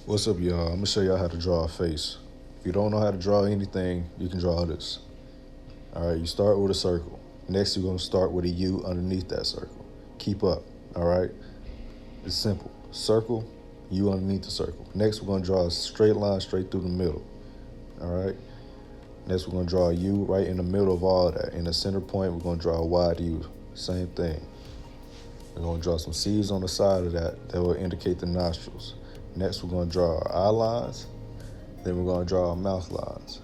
What's up, y'all? I'm gonna show y'all how to draw a face. If you don't know how to draw anything, you can draw this. All right, you start with a circle. Next, you're gonna start with a U underneath that circle. Keep up. All right, it's simple. Circle, U underneath the circle. Next, we're gonna draw a straight line straight through the middle. All right. Next, we're gonna draw a U right in the middle of all of that. In the center point, we're gonna draw a wide U. Same thing. We're gonna draw some C's on the side of that will indicate the nostrils. Next, we're gonna draw our eye lines. Then we're gonna draw our mouth lines.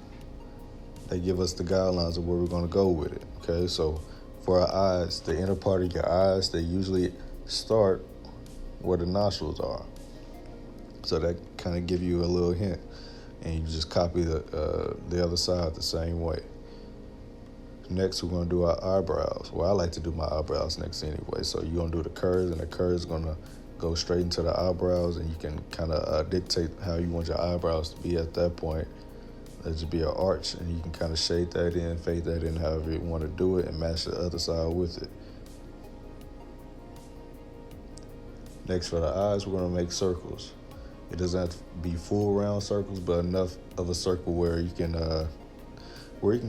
They give us the guidelines of where we're gonna go with it. Okay, so for our eyes, the inner part of your eyes, they usually start where the nostrils are. So that kind of give you a little hint, and you just copy the other side the same way. Next, we're gonna do our eyebrows. Well, I like to do my eyebrows next anyway. So you're gonna do the curves, and the curves gonna go straight into the eyebrows, and you can kind of dictate how you want your eyebrows to be at that point. Let it be an arch, and you can kind of shade that in, fade that in, however you want to do it, and match the other side with it. Next, for the eyes, we're gonna make circles. It doesn't have to be full round circles, but enough of a circle where you can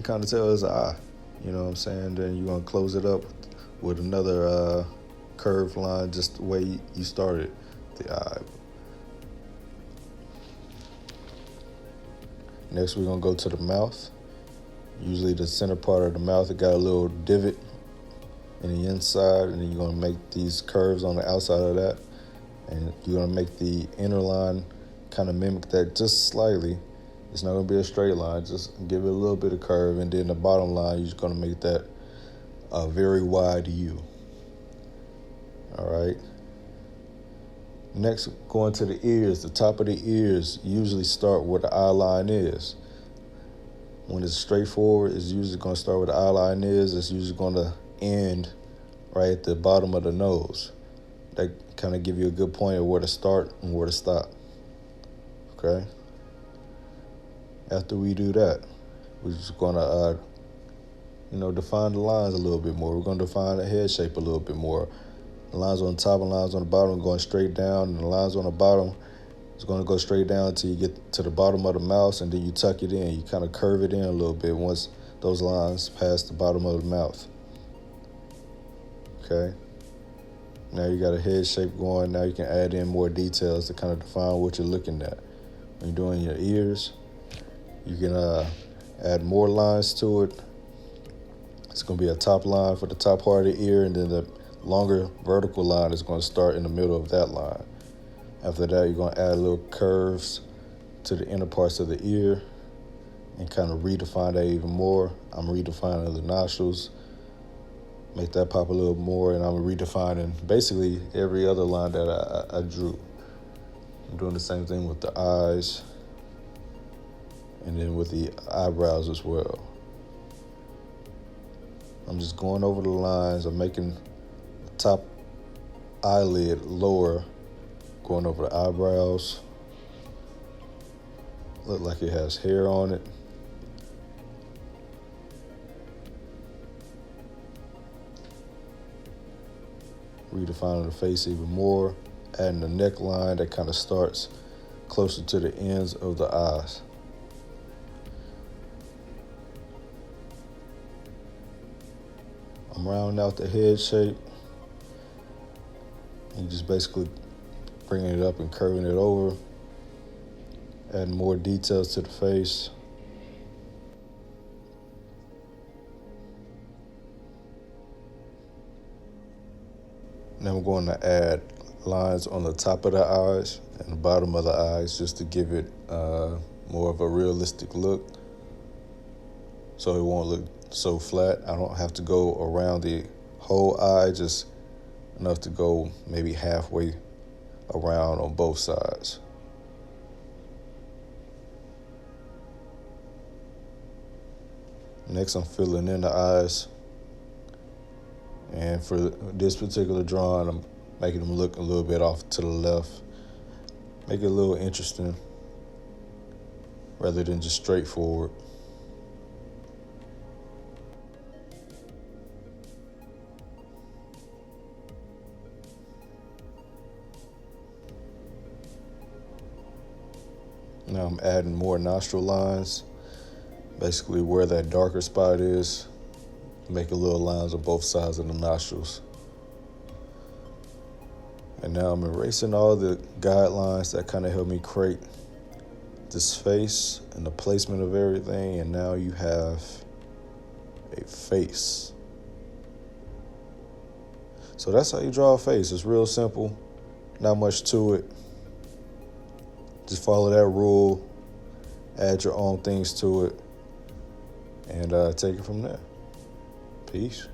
kind of tell it's an eye. You know what I'm saying? Then you're gonna close it up with another curved line, just the way you started the eye. Next, we're gonna go to the mouth. Usually the center part of the mouth, it got a little divot in the inside, and then you're gonna make these curves on the outside of that. And you're gonna make the inner line kind of mimic that just slightly. It's not gonna be a straight line, just give it a little bit of curve, and then the bottom line, you're just gonna make that a very wide U. All right. Next, going to the ears. The top of the ears usually start where the eye line is. When it's straightforward, it's usually gonna start where the eye line is. It's usually gonna end right at the bottom of the nose. That kind of give you a good point of where to start and where to stop. Okay. After we do that, we're just gonna, define the lines a little bit more. We're gonna define the head shape a little bit more. The lines on the top and lines on the bottom are going straight down, and the lines on the bottom is gonna go straight down until you get to the bottom of the mouth, and then you tuck it in. You kind of curve it in a little bit once those lines pass the bottom of the mouth. Okay. Now you got a head shape going. Now you can add in more details to kind of define what you're looking at. When you're doing your ears, you can add more lines to it. It's going to be a top line for the top part of the ear, and then the longer vertical line is going to start in the middle of that line. After that, you're going to add little curves to the inner parts of the ear and kind of redefine that even more. I'm redefining the nostrils, make that pop a little more, and I'm redefining basically every other line that I drew. I'm doing the same thing with the eyes and then with the eyebrows as well. I'm just going over the lines. I'm making the top eyelid lower, going over the eyebrows. Look like it has hair on it. Redefining the face even more, adding the neckline that kind of starts closer to the ends of the eyes. I'm rounding out the head shape and just basically bringing it up and curving it over, adding more details to the face. Now I'm going to add lines on the top of the eyes and the bottom of the eyes just to give it more of a realistic look, so it won't look so flat. I don't have to go around the whole eye, just enough to go maybe halfway around on both sides. Next, I'm filling in the eyes. And for this particular drawing, I'm making them look a little bit off to the left. Make it a little interesting rather than just straightforward. Now I'm adding more nostril lines, basically where that darker spot is. Make a little lines on both sides of the nostrils. And now I'm erasing all the guidelines that kind of help me create this face and the placement of everything. And now you have a face. So that's how you draw a face. It's real simple, not much to it. Just follow that rule, add your own things to it, and take it from there. Peace.